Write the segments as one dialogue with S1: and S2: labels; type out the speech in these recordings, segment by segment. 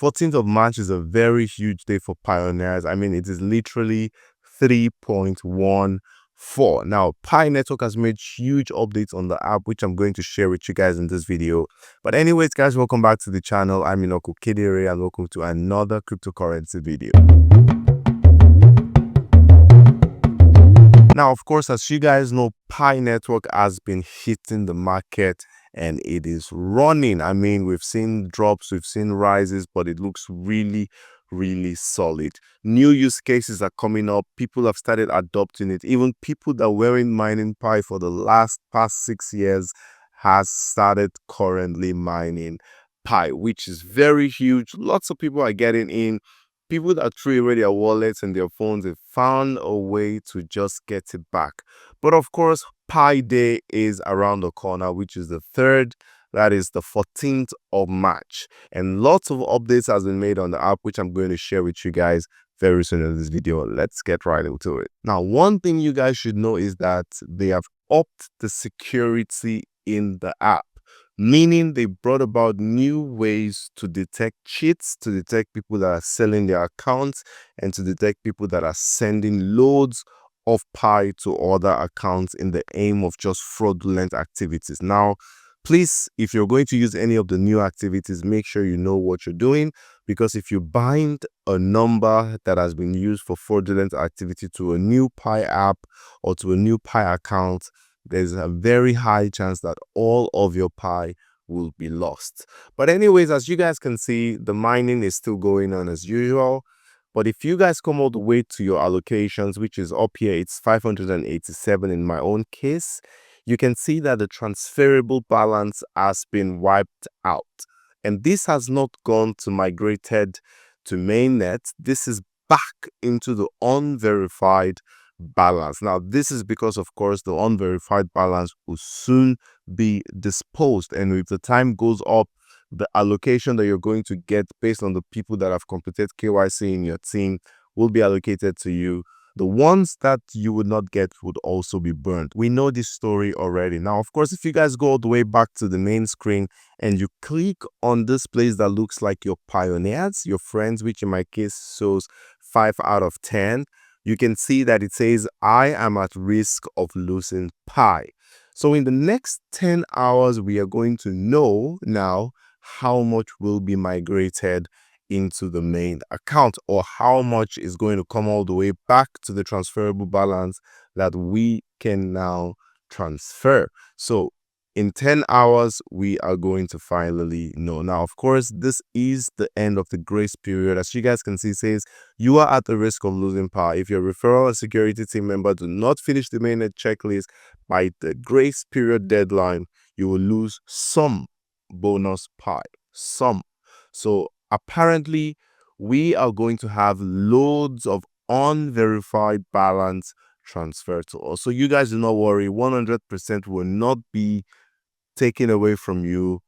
S1: 14th of March is a very huge day for pioneers. I mean, it is literally 3.14. Now, Pi Network has made huge updates on the app, which I'm going to share with you guys in this video. But anyways, guys, welcome back to the channel. I'm Inoko Kidere and welcome to another cryptocurrency video. Now, of course, as you guys know, Pi Network has been hitting the market and it is running. I mean, we've seen drops, we've seen rises, but it looks really solid. New use cases are coming up. People have started adopting it. Even people that weren't mining Pi for the past 6 years has started currently mining Pi, which is very huge. Lots of people are getting in. People that threw away their wallets and their phones have found a way to just get it back. But of course, Pi Day is around the corner, which is the 3rd. That is the 14th of March. And lots of updates has been made on the app, which I'm going to share with you guys very soon in this video. Let's get right into it. Now, one thing you guys should know is that they have upped the security in the app, meaning they brought about new ways to detect cheats, to detect people that are selling their accounts, and to detect people that are sending loads of Pi to other accounts in the aim of just fraudulent activities. Now, please, if you're going to use any of the new activities, make sure you know what you're doing, because if you bind a number that has been used for fraudulent activity to a new Pi app or to a new Pi account, there's a very high chance that all of your Pi will be lost. But anyways, as you guys can see, the mining is still going on as usual. But if you guys come all the way to your allocations, which is up here, it's 587 in my own case, you can see that the transferable balance has been wiped out. And this has not gone to migrated to mainnet. This is back into the unverified balance. Now, this is because, of course, the unverified balance will soon be disposed. And if the time goes up, the allocation that you're going to get based on the people that have completed KYC in your team will be allocated to you. The ones that you would not get would also be burned. We know this story already. Now, of course, if you guys go all the way back to the main screen and you click on this place that looks like your pioneers, your friends, which in my case shows 5 out of 10, you can see that it says, I am at risk of losing Pi. So in the next 10 hours, we are going to know now how much will be migrated into the main account, or how much is going to come all the way back to the transferable balance that we can now transfer. So in 10 hours, we are going to finally know. Now, of course, this is the end of the grace period. As you guys can see, it says you are at the risk of losing Pi. If your referral and security team member do not finish the mainnet checklist by the grace period deadline, you will lose some bonus Pi. Some. So apparently, we are going to have loads of unverified balance transferred to us. So you guys do not worry, 100% will not be taken away from you.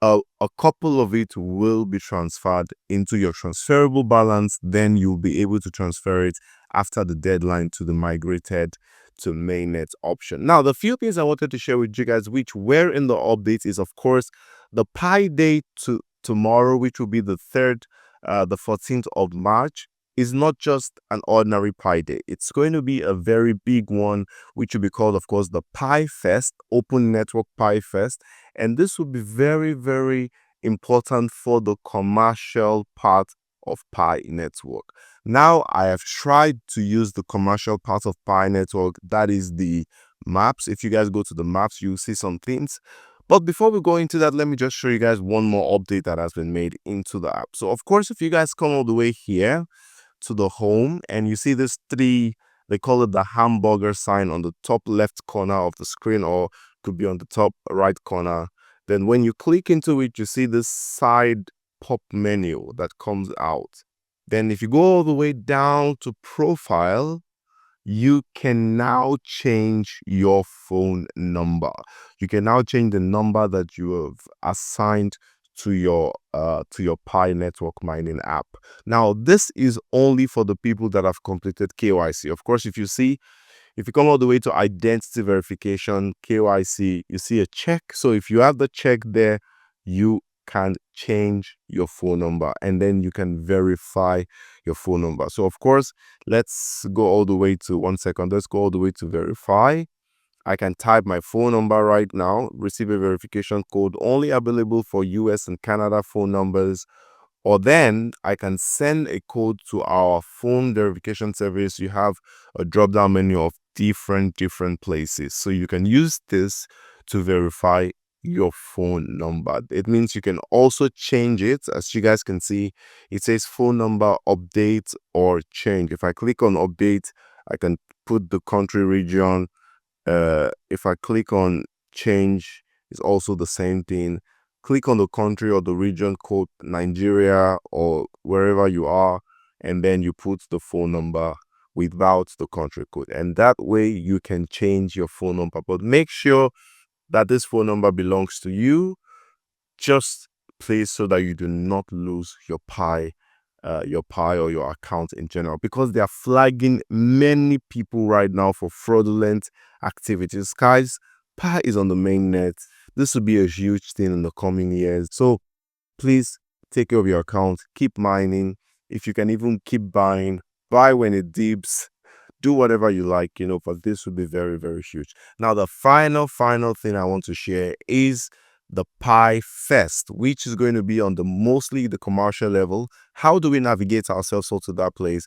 S1: A couple of it will be transferred into your transferable balance. Then you'll be able to transfer it after the deadline to the migrated to mainnet option. Now, the few things I wanted to share with you guys, which were in the update, is of course the Pi Day to tomorrow, which will be the 3rd, the 14th of March. Is not just an ordinary Pi Day. It's going to be a very big one, which will be called, of course, the Pi Fest, Open Network Pi Fest. And this will be very important for the commercial part of Pi Network. Now, I have tried to use the commercial part of Pi Network. That is the maps. If you guys go to the maps, you'll see some things. But before we go into that, let me just show you guys one more update that has been made into the app. So, of course, if you guys come all the way here to the home and you see this 3, they call it the hamburger sign on the top left corner of the screen, or could be on the top right corner. Then when you click into it, you see this side pop menu that comes out. Then if you go all the way down to profile, you can now change your phone number. You can now change the number that you have assigned to your Pi network mining app. Now, this is only for the people that have completed KYC. Of course, if you come all the way to identity verification, KYC, you see a check. So if you have the check there, you can change your phone number, and then you can verify your phone number. So of course, let's go all the way to 1 second. Let's go all the way to verify. I can type my phone number right now, receive a verification code only available for US and Canada phone numbers, or then I can send a code to our phone verification service. You have a drop down menu of different places. So you can use this to verify your phone number. It means you can also change it. As you guys can see, it says phone number update or change. If I click on update, I can put the country region. If I click on change, it's also the same thing. Click on the country or the region code, Nigeria or wherever you are, and then you put the phone number without the country code, and that way you can change your phone number. But make sure that this phone number belongs to you. Just please, so that you do not lose your Pi or your account in general, because they are flagging many people right now for fraudulent activities. Guys, Pi is on the main net. This will be a huge thing in the coming years. So please take care of your account. Keep mining. If you can even keep buying, buy when it dips. Do whatever you like, but this would be very, very huge. Now, the final thing I want to share is the Pi Fest, which is going to be on mostly the commercial level. How do we navigate ourselves to that place?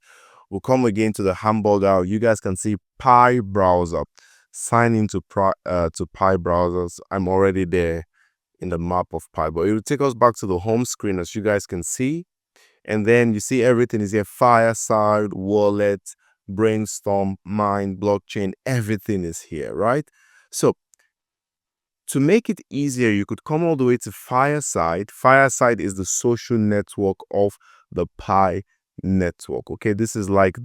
S1: We'll come again to the hamburger. You guys can see Pi browser. Sign into Pi browsers. I'm already there in the map of Pi, but it will take us back to the home screen, as you guys can see. And then you see everything is here: Fireside, Wallet, Brainstorm, Mind, Blockchain. Everything is here, right? So to make it easier, you could come all the way to Fireside. Fireside is the social network of the Pi network. Okay, this is like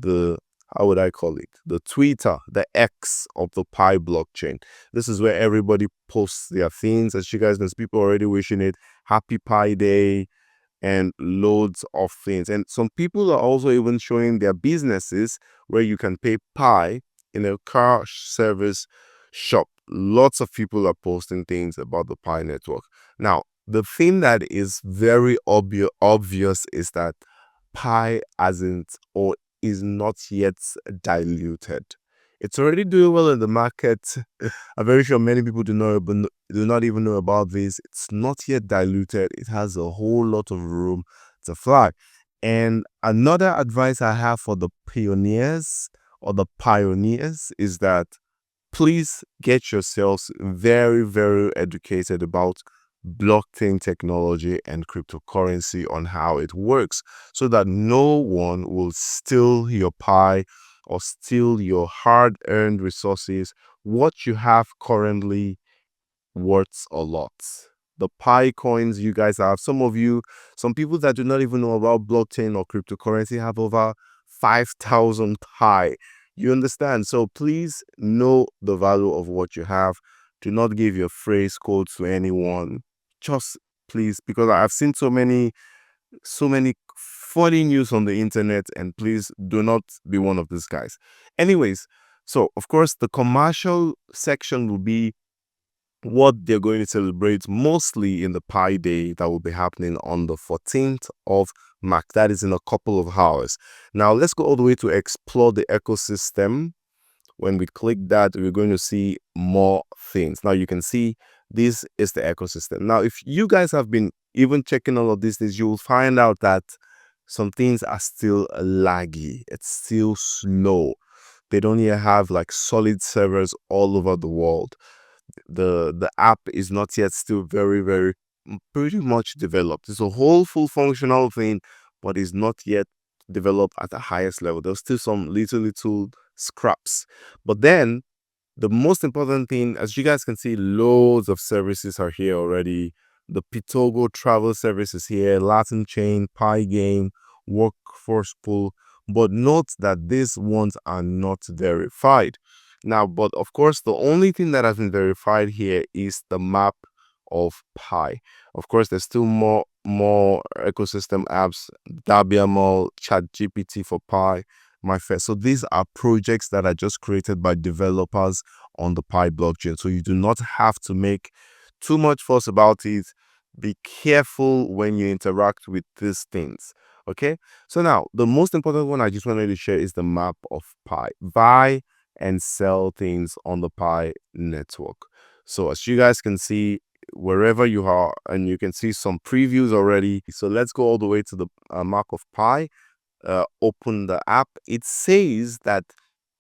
S1: how would I call it? The Twitter, the X of the Pi blockchain. This is where everybody posts their things. As you guys know, people already wishing it happy Pi Day and loads of things. And some people are also even showing their businesses where you can pay Pi in a car service shop. Lots of people are posting things about the Pi network. Now, the thing that is very obvious is that Pi is not yet diluted. It's already doing well in the market. I'm very sure many people do not even know about this. It's not yet diluted. It has a whole lot of room to fly. And another advice I have for the pioneers or the pioneers is that please get yourselves very, very educated about blockchain technology and cryptocurrency, on how it works, so that no one will steal your Pi or steal your hard-earned resources. What you have currently worth a lot. The Pi coins you guys have, some people that do not even know about blockchain or cryptocurrency have over 5,000 Pi. You understand? So please know the value of what you have. Do not give your phrase codes to anyone. Just please, because I've seen so many funny news on the internet, and please do not be one of these guys. Anyways, so of course the commercial section will be what they're going to celebrate mostly in the Pi Day that will be happening on the 14th of March. That is in a couple of hours. Now let's go all the way to explore the ecosystem. When we click that, we're going to see more things. Now you can see this is the ecosystem. Now, if you guys have been even checking all of these things, you will find out that some things are still laggy. It's still slow. They don't yet have like solid servers all over the world. The app is not yet still very pretty much developed. It's a whole full functional thing, but is not yet developed at the highest level. There's still some little scraps. But then the most important thing, as you guys can see, loads of services are here already. The Pitogo travel service is here, Latin Chain, Pi Game, Workforce Pool. But note that these ones are not verified. Now, but of course, the only thing that has been verified here is the map of Pi. Of course, there's still more ecosystem apps, Dabiamol, ChatGPT for Pi, MyFest. So these are projects that are just created by developers on the Pi blockchain. So you do not have to make too much fuss about it. be careful when you interact with these things. Okay, so now the most important one I just wanted to share is the map of Pi. Buy and sell things on the Pi network. So as you guys can see, wherever you are, and you can see some previews already. So let's go all the way to the map of Pi. Open the app. It says that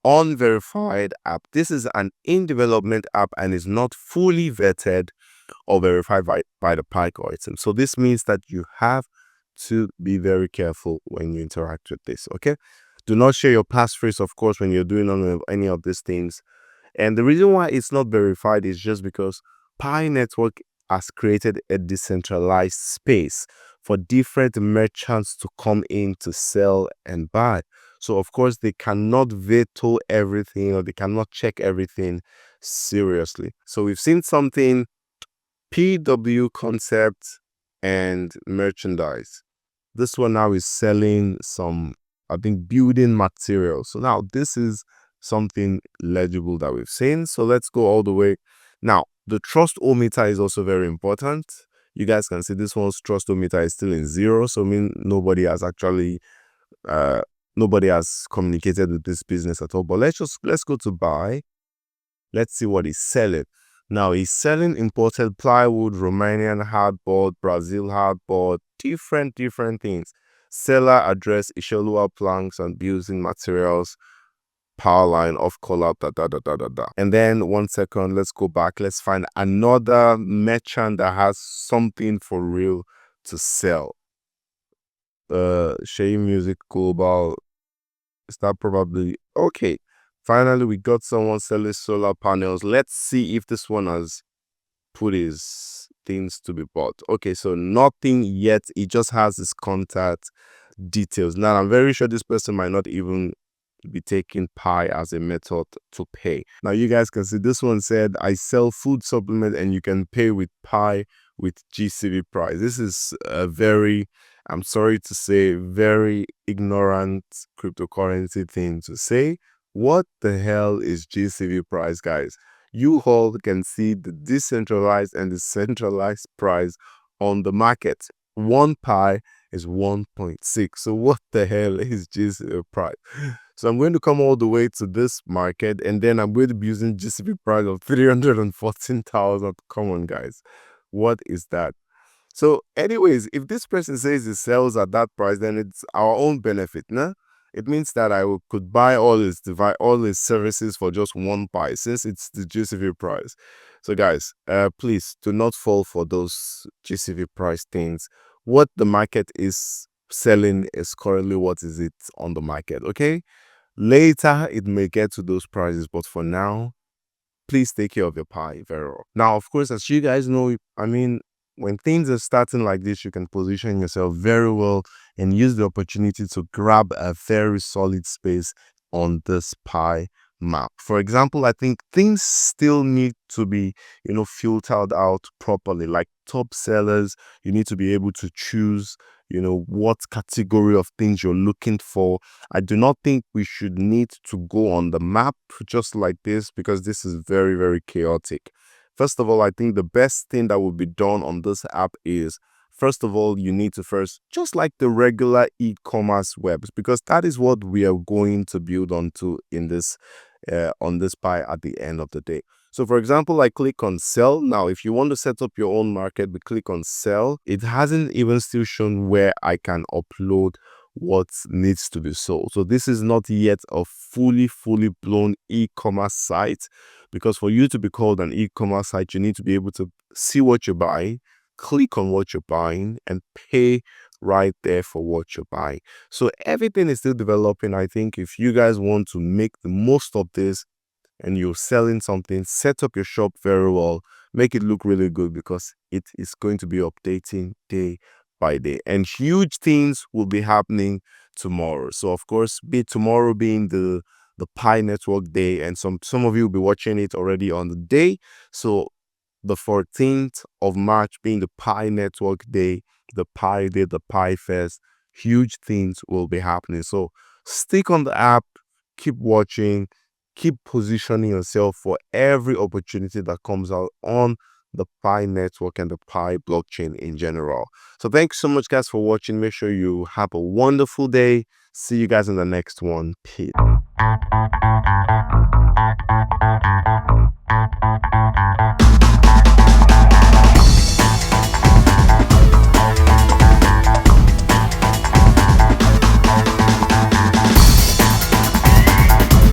S1: Unverified app. This is an in-development app and is not fully vetted or verified by the Pi algorithm. So this means that you have to be very careful when you interact with this. Okay, do not share your passphrase, of course, when you're doing any of these things. And the reason why it's not verified is just because Pi Network has created a decentralized space for different merchants to come in to sell and buy. So, of course, they cannot veto everything or they cannot check everything seriously. So, we've seen something PW concept and merchandise. This one now is selling some, I think, building materials. So now this is something legible that we've seen. So let's go all the way. Now, the trust-o-meter is also very important. You guys can see this one's trust-o-meter is still in 0. So I mean, nobody has actually, nobody has communicated with this business at all. But let's go to buy. Let's see what he's selling. Now, he's selling imported plywood, Romanian hardboard, Brazil hardboard, different things. Seller address Ishelua planks and building materials, power line, off color, da. And then 1 second, let's go back. Let's find another merchant that has something for real to sell. Shea Music Global. Is that probably okay? Finally, we got someone selling solar panels. Let's see if this one has put his things to be bought. Okay, so nothing yet. He just has his contact details. Now, I'm very sure this person might not even be taking Pi as a method to pay. Now, you guys can see this one said, I sell food supplement and you can pay with Pi with GCV price. This is a very, I'm sorry to say, very ignorant cryptocurrency thing to say. What the hell is GCV price, guys? You all can see the decentralized and the centralized price on the market. 1 Pi is 1.6. So what the hell is GCV price? So I'm going to come all the way to this market and then I'm going to be using GCP price of 314,000. Come on, guys. What is that? So anyways, if this person says he sells at that price, then it's our own benefit, nah? It means that could buy all his services for just 1 Pi since it's the GCV price. So guys, please do not fall for those GCV price things. What the market is selling is currently what is it on the market, okay? Later, it may get to those prices, but for now, please take care of your Pi very well. Now, of course, as you guys know, I mean, when things are starting like this, you can position yourself very well and use the opportunity to grab a very solid space on this Pi map. For example, I think things still need to be, filtered out properly. Like top sellers, you need to be able to choose, what category of things you're looking for. I do not think we should need to go on the map just like this because this is very, very chaotic. First of all, I think the best thing that will be done on this app is, first of all, you need to first, just like the regular e-commerce webs, because that is what we are going to build onto in this, on this Pi at the end of the day. So for example, I click on sell. Now, if you want to set up your own market, we click on sell. It hasn't even still shown where I can upload what needs to be sold. So this is not yet a fully blown e-commerce site, because for you to be called an e-commerce site, you need to be able to see what you're buying, click on what you're buying, and pay right there for what you're buying. So everything is still developing. I think if you guys want to make the most of this and you're selling something, set up your shop very well, make it look really good, because it is going to be updating day by day, and huge things will be happening tomorrow. So of course, tomorrow being the Pi Network Day, and some of you will be watching it already on the day. So the 14th of March being the Pi Network Day, the Pi Day, the Pi Fest, huge things will be happening. So stick on the app, keep watching, keep positioning yourself for every opportunity that comes out on the Pi network and the Pi blockchain in general. So thanks so much, guys, for watching. Make sure you have a wonderful day. See you guys in the next one. Peace.